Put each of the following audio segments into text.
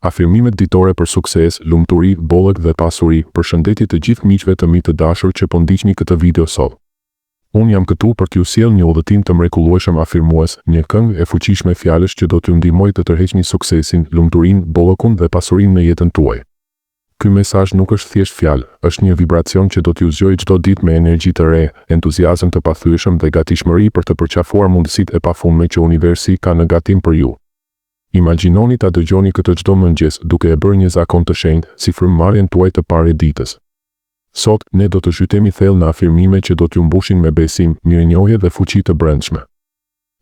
Afirmimet ditore për sukses, lumturi, bollëk dhe pasuri. Përshëndetje të gjithë miqve të mi të dashur që po ndiqni këtë video sot. Unë jam këtu për t'ju sjellë një udhëtim të mrekullueshëm afirmues, një këngë e fuqishme fjalësh që do t'ju ndihmojë të tërheqni suksesin, lumturinë, bollëkun dhe pasurinë në jetën tuaj. Ky mesazh nuk është thjesht fjalë, është një vibracion që do t'ju zgjojë çdo ditë me energji të re, entuziazëm të pathyeshëm dhe gatishmëri për të përqafuar mundësitë e pafundme që universi ka në gatim për ju. Imagjinoni ta dëgjoni këtë çdo mëngjes duke e bërë një zakon të shenjtë, si frymëmarrjen tuaj të parë e ditës. Sot, ne do të zhytemi thellë në afirmime që do t'ju mbushin me besim, mirënjohje dhe fuqi të brendshme.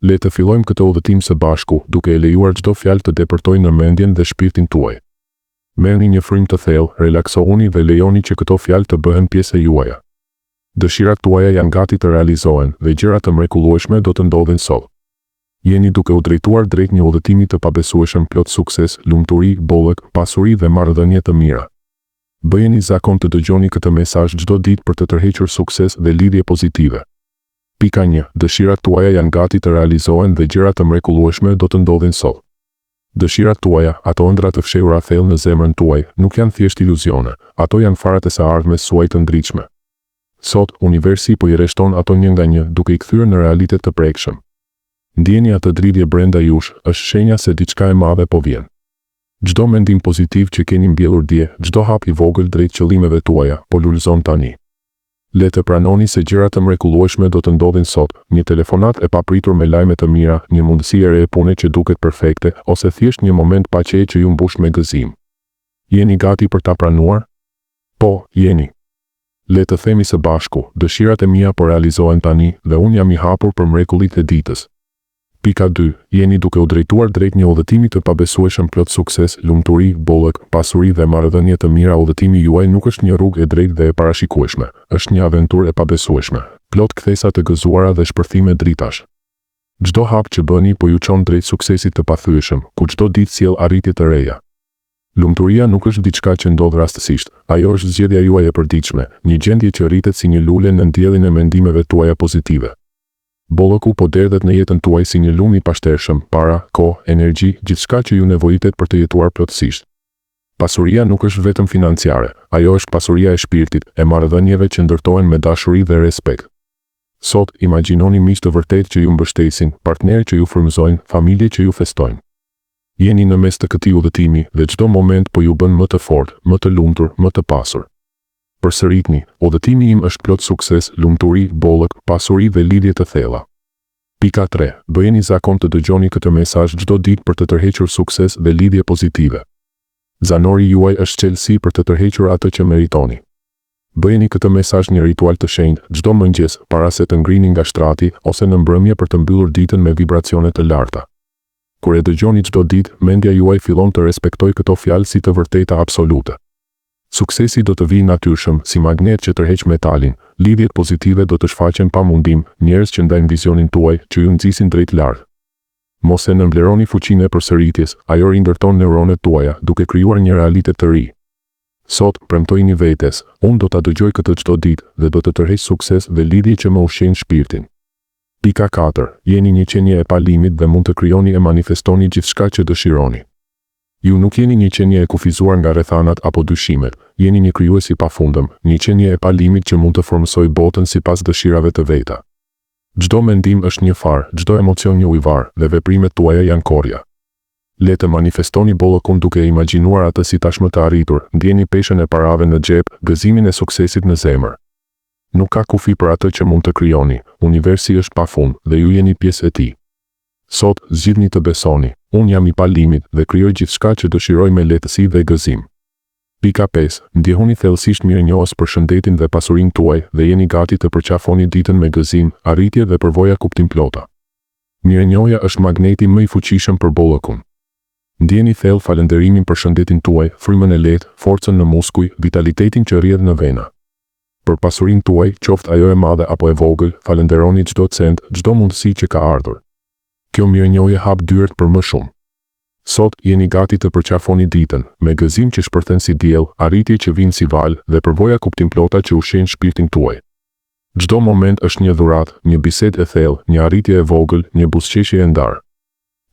Le të fillojmë këtë udhëtim së bashku, duke e lejuar çdo fjalë të depërtojë në mendjen dhe shpirtin tuaj. Merrni një frymë të thellë, relaksohuni dhe lejoni që këto fjalë të bëhen pjesë e juaja. Dëshirat tuaja janë gati të realizohen dhe gjëra të mrekullueshme do të ndodhin sot. Jeni duke u drejtuar drejt një udhëtimi të pabesueshëm plot sukses, lumturi, bollëk, pasuri dhe marrëdhënie të mira. Bëjeni zakon të dëgjoni këtë mesazh çdo ditë për të tërhequr sukses dhe lidhje pozitive. Pika 1. Dëshirat tuaja janë gati të realizohen dhe gjëra të mrekullueshme do të ndodhin sot. Dëshirat tuaja, ato ëndra të fshehura thellë në zemrën tuaj, nuk janë thjesht iluzione, ato janë farat e së ardhmes suaj të ngritshme. Sot, universi po I rreshton ato një nga një, duke I kthyer në realitet të prekshëm. Ndjeni atë dridhje brenda jush, është shenja se diçka e madhe po vjen. Çdo mendim pozitiv që keni mbjellur dje, çdo hap I vogël drejt qëllimeve tuaja, po lulëzon tani. Le të pranoni se gjëra të mrekullueshme do të ndodhin sot, një telefonat e papritur me lajme të mira, një mundësi e re e pune që duket perfekte, ose thjesht një moment paqeje që ju mbush me gëzim. Jeni gati për ta pranuar? Po, jeni. Le të themi së bashku, dëshirat e mia po realizohen tani dhe unë jam I hapur për mrekullitë e ditës. Pika 2. Jeni duke u drejtuar drejt një udhëtimi të pabesueshëm plot sukses, lumturi, bollëk, pasuri dhe marrëdhënie të mira. Udhëtimi juaj nuk është një rrugë e drejtë dhe e parashikueshme, është një aventurë e pabesueshme, plot kthesa të gëzuara dhe shpërthime dritash. Çdo hap që bëni po ju çon drejt suksesit të pathyeshëm, ku çdo ditë sjell arritje të reja. Lumturia nuk është diçka që ndodh rastësisht, ajo është zgjedhja juaj e përditshme, një gjendje që rritet si një lule në ndjelljen e mendimeve tuaja pozitive. Bollëku po derdhet në jetën tuaj si një lumë I pashtershëm, para, kohë, energji, gjithçka që ju nevojitet për të jetuar plotësisht. Pasuria nuk është vetëm financiare, ajo është pasuria e shpirtit, e marrëdhënieve që ndërtohen me dashuri dhe respekt. Sot, imagjinoni miq të vërtetë që ju mbështesin, partnerë që ju frymëzojnë, familje që ju festojnë. Jeni në mes të këtij udhëtimi dhe çdo moment po ju bën më të fortë, më të lumtur, më të pasur. Përsëritni, udhëtimi im është plot sukses, lumturi, bollëk, pasuri dhe lidhje të thella. Pika 3. Bëjeni zakon të dëgjoni këtë mesazh çdo ditë për të tërhequr sukses dhe lidhje pozitive. Zanori juaj është çelësi për të tërhequr atë që meritoni. Bëjeni këtë mesazh një ritual të shenjtë çdo mëngjes para se të ngrini nga shtrati ose në mbrëmje për të mbyllur ditën me vibracione të larta. Kur e dëgjoni çdo ditë, mendja juaj fillon të respektojë këto fjalë si të vërteta absolute. Suksesi do të vijë natyrshëm, si magnet që tërheq metalin, lidhjet pozitive do të shfaqen pa mundim, njerëz që ndajnë vizionin tuaj, që ju nxisin drejt lart. Mos e nënvleroni fuqinë e përsëritjes, ajo rindërton neuronet tuaja, duke krijuar një realitet të ri. Sot, premtojini vetes, unë do ta dëgjoj këtë çdo ditë dhe do të tërheq sukses dhe lidhje që më ushqejnë shpirtin. Pika 4. Jeni një qenie e pa limit dhe mund të krijoni e manifestoni gjithçka që dëshironi. Ju nuk jeni një qenie e kufizuar nga rrethanat apo dyshimet, jeni një krijues I pafundëm, një qenie e pa limit që mund të formsojë botën sipas dëshirave të veta. Çdo mendim është një far, çdo emocion një ujvar dhe veprimet tuaja janë korja. Le të manifestoni bollëkun duke imagjinuar atë si tashmë të arritur, ndjeni peshën e parave në xhep, gëzimin e suksesit në zemër. Nuk ka kufi për atë që mund të krijoni, universi është pafund dhe ju jeni pjesë e tij. Sot, zgjidhni të besoni, unë jam I pa limit dhe krijoj gjithçka që dëshiroj me lehtësi dhe gëzim. Pika 5. Ndjehuni thellësisht mirënjohës për shëndetin dhe pasurinë tuaj dhe jeni gati të përqafoni ditën me gëzim, arritje dhe përvoja kuptimplota. Mirënjohja është magneti më I fuqishëm për bollëkun. Ndjeni thellë falënderimin për shëndetin tuaj, frymën e lehtë, forcën në muskuj, vitalitetin që rrjedh në vena. Për pasurinë tuaj, qoftë ajo e madhe apo e vogël, falënderoni çdo cent, çdo mundësi që ka ardhur. Kjo mirënjohje hap dyert për më shumë. Sot jeni gati të përqafoni ditën, me gëzim që shpërthen si diell, arritje që vijnë si val dhe përvoja kuptimplota që ushqejnë shpirtin tuaj. Çdo moment është një dhuratë, një bisedë e thellë, një arritje e vogël, një buzëqeshje e ndarë.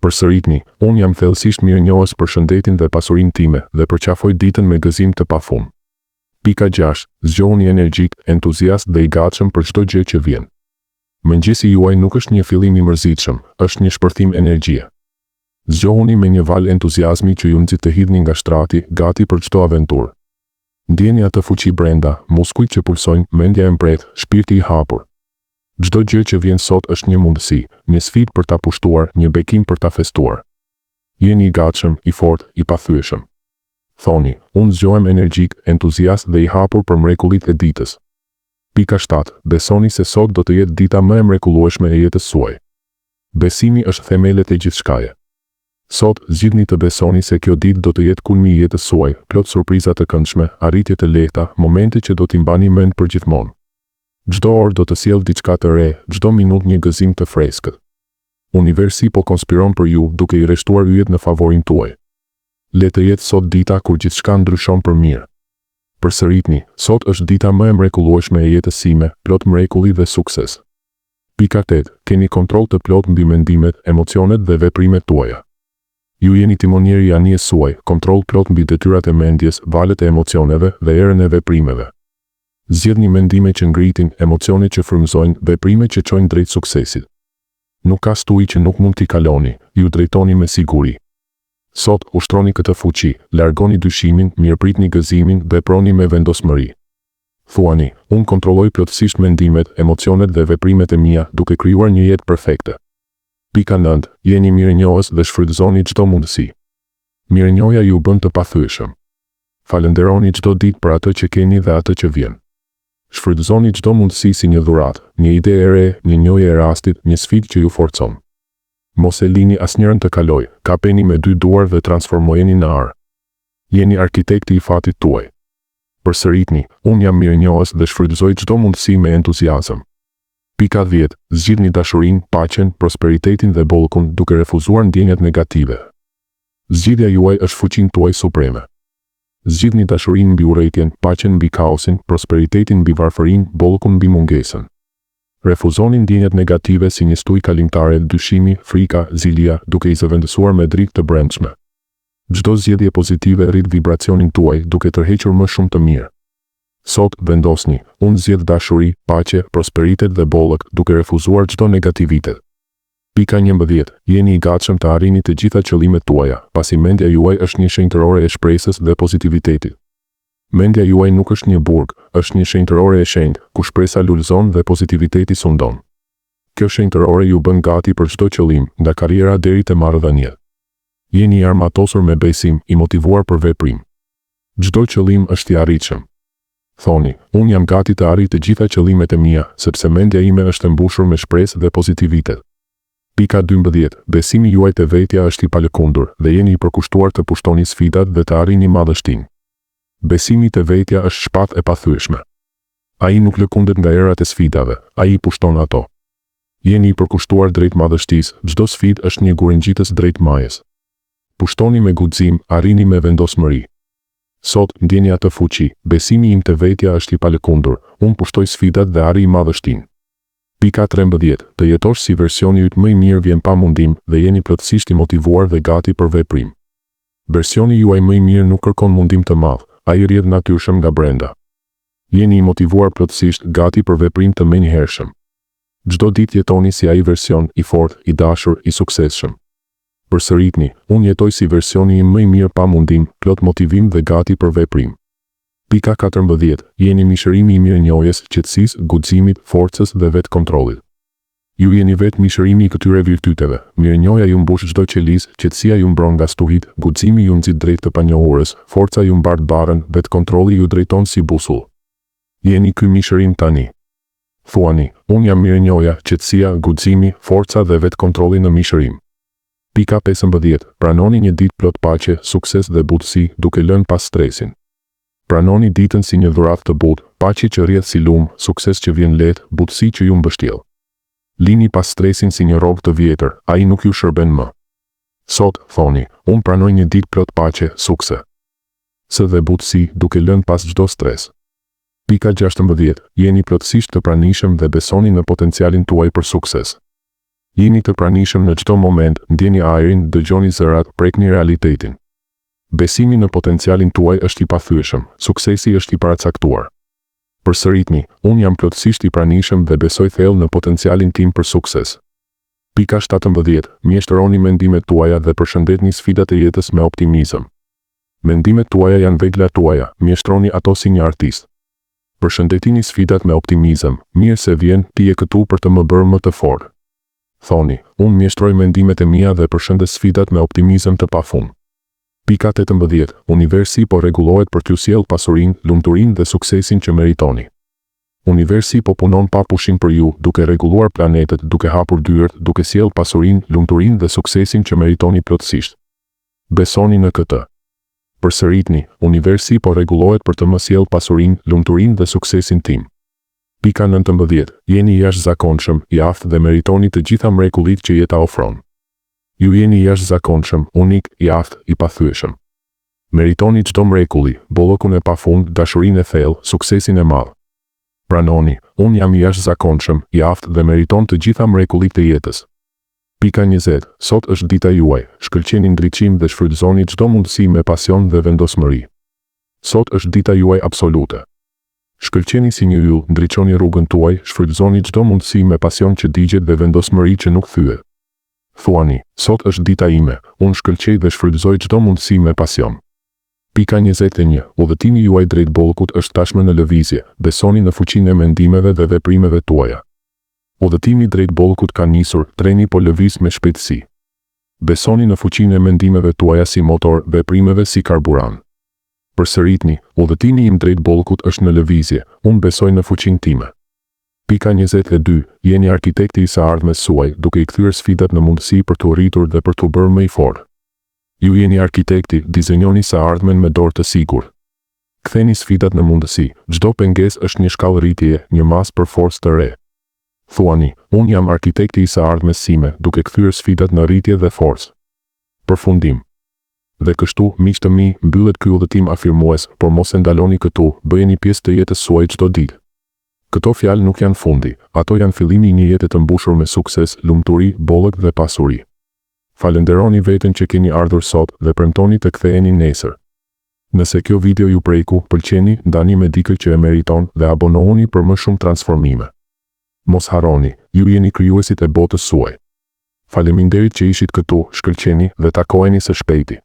Përsëritni, unë jam thellësisht mirënjohës për shëndetin dhe pasurinë time dhe përqafoj ditën me gëzim të pafund. Pika 6. Zgjohuni energjik, entuziast dhe i gatshëm për çdo gjë që vjen. Mëngjesi juaj nuk është një fillim i mërzitshëm, është një shpërthim energjie. Zgjohuni me një val entuziazmi që ju nxit të hidhni nga shtrati, gati për çdo aventurë. Ndjeni atë fuqi brenda, muskujt që pulsojnë, mendja e mbret, shpirti i hapur. Çdo gjë që vjen sot është një mundësi, një sfidë për ta pushtuar, një bekim për ta festuar. Jeni i gatshëm, i fortë, i pathyeshëm. Thoni, unë zgjohem energjik, entuziast dhe i hapur për mrekullit e ditës. Pika 7. Besoni se sot do të jetë dita më e mrekullueshme e jetës suaj. Besimi është themelet e gjithçkaje. Sot, zgjidhni të besoni se kjo ditë do të jetë kulmi i jetës suaj, plot surpriza të këndshme, arritje të lehta, momente që do t'i mbani mend për gjithmonë. Çdo orë do të sjellë diçka të re, çdo minutë një gëzim të freskët. Universi po konspiron për ju, duke i rreshtuar yjet në favorin tuaj. Le të jetë sot dita kur gjithçka ndryshon për mirë. Përsëritni, sot është dita më e mrekullueshme e jetës sime, plot mrekulli dhe sukses. Pika 8. Keni kontroll të plot mbi mendimet, emocionet dhe veprimet tuaja. Ju jeni timonieri i anijes suaj, kontroll plot mbi detyrat e mendjes, valët e emocioneve dhe erën e veprimeve. Zgjedhni mendime që ngritin, emocione që frymëzojnë, veprime që çojnë drejt suksesit. Nuk ka stuj që nuk mund t'i kaloni, ju drejtoni me siguri. Sot, ushtroni këtë fuqi, largoni dyshimin, mirëpritni gëzimin, veproni me vendosmëri. Thuani, unë kontrolloj plotësisht mendimet, emocionet dhe veprimet e mia, duke krijuar një jetë perfekte. Pika 9. Jeni mirënjohës dhe shfrytëzoni çdo mundësi. Mirënjohja ju bën të pathyeshëm. Falenderoni çdo ditë për atë që keni dhe atë që vjen. Shfrytëzoni çdo mundësi si një dhuratë, një ide e re, një njohje e rastit, një sfidë që ju forcon. Mos e lini asnjërin të kalojë, kapeni me dy duar dhe transformojeni në ar. Jeni arkitekti i fatit tuaj. Përsëritni, unë jam mirënjohës dhe shfrytëzoj çdo mundësi me entuziazëm. Pika 10. Zgjidhni dashurinë, paqen, prosperitetin dhe bollëkun duke refuzuar ndjenjat negative. Zgjidhja juaj është fuqinë tuaj supreme. Zgjidhni dashurinë mbi urrëtitjen, paqen mbi kaosin, prosperitetin mbi varfërinë, bollëkun mbi mungesën. Refuzoni ndjenjat negative si një stuj kalimtare, dyshimi, frika, zilia, duke i zëvendësuar me dritë të brendshme. Çdo zgjedhje pozitive rrit vibracionin tuaj duke tërhequr më shumë të mirë. Sot vendosni, unë zgjedh dashuri, paqe, prosperitet dhe bollëk, duke refuzuar çdo negativitet. Pika 11. Jeni i gatshëm të arrini të gjitha qëllimet tuaja, pasi mendja juaj është një shenjtërore e shpresës dhe pozitivitetit. Mendja juaj nuk është një burg, është një shenjtërore e shenjtë, ku shpresa lulëzon dhe pozitiviteti sundon. Kjo shenjtërore ju bën gati për çdo qëllim, nga karriera deri te marrëdhëniet. Jeni i armatosur me besim, i motivuar për veprim. Çdo qëllim është i arritshëm. Thoni, unë jam gati të arrit të gjitha qëllimet e mia, sepse mendja ime është e mbushur me shpresë dhe pozitivitet. Pika 12. Besimi juaj te vetja është i palëkundur dhe jeni i përkushtuar të pushtoni sfidat dhe të arrini madhështinë. Besimi te vetja është shpatë e pathyeshme. Ai nuk lëkundet nga erat e sfidave, ai i pushton ato. Jeni i përkushtuar drejt madhështisë, çdo sfidë është një guringjitës drejt majës. Pushtoni me guxim, arrini me vendosmëri. Sot ndjeni atë fuqi, besimi im te vetja është i palëkundur, unë pushtoj sfidat dhe arri madhështinë. Pika 13. Të jetosh si versioni yt më i mirë vjen pa mundim dhe jeni plotësisht i motivuar dhe gati për veprim. Versioni juaj më i mirë nuk kërkon mundim të madh, ai rrjedh natyrshëm nga brenda. Jeni i motivuar plotësisht, gati për veprim të menjëhershëm. Çdo ditë jetoni si ai version, i fortë, i dashur, i suksesshëm. Përsëritni, unë jetoj si versioni im më i mirë pa mundim, plot motivim dhe gati për veprim. Pika 14. Jeni mishërimi i mirënjohjes, qetësisë, guximit, forcës dhe vetkontrollit. Ju jeni vetë mishërimi i këtyre virtyteve. Mirënjohja ju mbush çdo qelizë, qetësia ju mbron nga stuhit, guximi ju nxit drejt të panjohurës, forca ju mbart barën, vetkontrolli ju drejton si busull. Jeni ky mishërim tani. Thuani, unë jam mirënjohja, qetësia, guximi, forca dhe vetkontrolli në mishërim. Pika 15. Pranoni një ditë plot paqe, sukses dhe butësi, duke lënë pas stresin. Pranoni ditën si një dhuratë të butë, paqe që rrjedh si lumë, sukses që vjen lehtë, butësi që ju mbështjell. Lini pas stresin si një rrogë të vjetër, ai nuk ju shërben më. Sot, thoni, unë pranoj një ditë plot paqe, sukses dhe butësi, duke lënë pas çdo stres. Pika 16. Jeni plotësisht të pranishëm dhe besoni në potencialin tuaj për sukses. Jini të pranishëm në çdo moment, ndjeni ajrin, dëgjoni zërat, prekni realitetin. Besimi në potencialin tuaj është i pathyeshëm, suksesi është i paracaktuar. Përsëritni, unë jam plotësisht i pranishëm dhe besoj thellë në potencialin tim për sukses. Pika 17. Mjeshtëroni mendimet tuaja dhe përshëndetni sfidat e jetës me optimizëm. Mendimet tuaja janë veglat tuaja, mjeshtroni ato si një artist. Përshëndetini sfidat me optimizëm, mirë se vjen, ti je këtu për të më bërë më të fortë. Thoni, unë mjeshtroj mendimet e mia dhe përshëndet sfidat me optimizëm të pafund. Pika 18. Universi po rregullohet për t'ju sjellë pasurinë, lumturinë dhe suksesin që meritoni. Universi po punon pa pushim për ju, duke rregulluar planetet, duke hapur dyert, duke sjellë pasurinë, lumturinë dhe suksesin që meritoni plotësisht. Besoni në këtë. Përsëritni, universi po rregullohet për të më sjellë pasurinë, lumturinë dhe suksesin tim. Pika 19. Jeni jashtëzakonshëm, i aftë dhe meritoni të gjitha mrekullitë që jeta ofron. Ju jeni jashtëzakonshëm, unik, i aftë, i pathyeshëm. Meritoni çdo mrekulli, bollokun e pafund, dashurinë e thellë, suksesin e madh. Pranoni, unë jam i jashtëzakonshëm, i aftë dhe meriton të gjitha mrekullitë e jetës. Pika 20. Sot është dita juaj, shkëlqeni ndriçim dhe shfrytëzoni çdo mundësi me pasion dhe vendosmëri. Sot është dita juaj absolute. Shkëlqeni si një yll, ndriçoni rrugën tuaj, shfrytëzoni çdo mundësi me pasion që digjet dhe vendosmëri që nuk thyet. Thuani, sot është dita ime, unë shkëlqej dhe shfrytëzoj çdo mundësi me pasion. Pika 21. Udhëtimi juaj drejt bollkut është tashmë në lëvizje, besoni në fuqinë e mendimeve dhe veprimeve tuaja. Udhëtimi drejt bollkut ka nisur, treni po lëviz me shpejtësi. Besoni në fuqinë e mendimeve tuaja si motor, veprimeve si karburant. Përsëritni, udhëtimi im drejt bollkut është në lëvizje, unë besoj në fuqinë time. Pika 22. Jeni arkitekti i së ardhmes suaj, duke i kthyer sfidat në mundësi për t'u rritur dhe për t'u bërë më i fortë. Ju jeni arkitekti, dizenjoni së ardhmen me dorë të sigurt. Ktheni sfidat në mundësi, çdo pengesë është një shkallë rritjeje, një mas për forcë të re. Thuani, unë jam arkitekti i së ardhmes sime, duke kthyer sfidat në rritje dhe forcë. Përfundim. Dhe kështu, miq të mi, mbyllet ky udhëtim afirmues, por mos e ndaloni këtu, bëjeni pjesë të jetës suaj çdo ditë. Këto fjalë nuk janë fundi, ato janë fillimi i një jete të mbushur me sukses, lumturi, bollëk dhe pasuri. Falenderoni veten që keni ardhur sot dhe premtoni të ktheheni nesër. Nëse kjo video ju preku, pëlqeni, ndani me dikë që e meriton dhe abonohuni për më shumë transformime. Mos harroni, ju jeni krijuesit e botës suaj. Faleminderit që ishit këtu, shkëlqeni dhe takoheni së shpejti.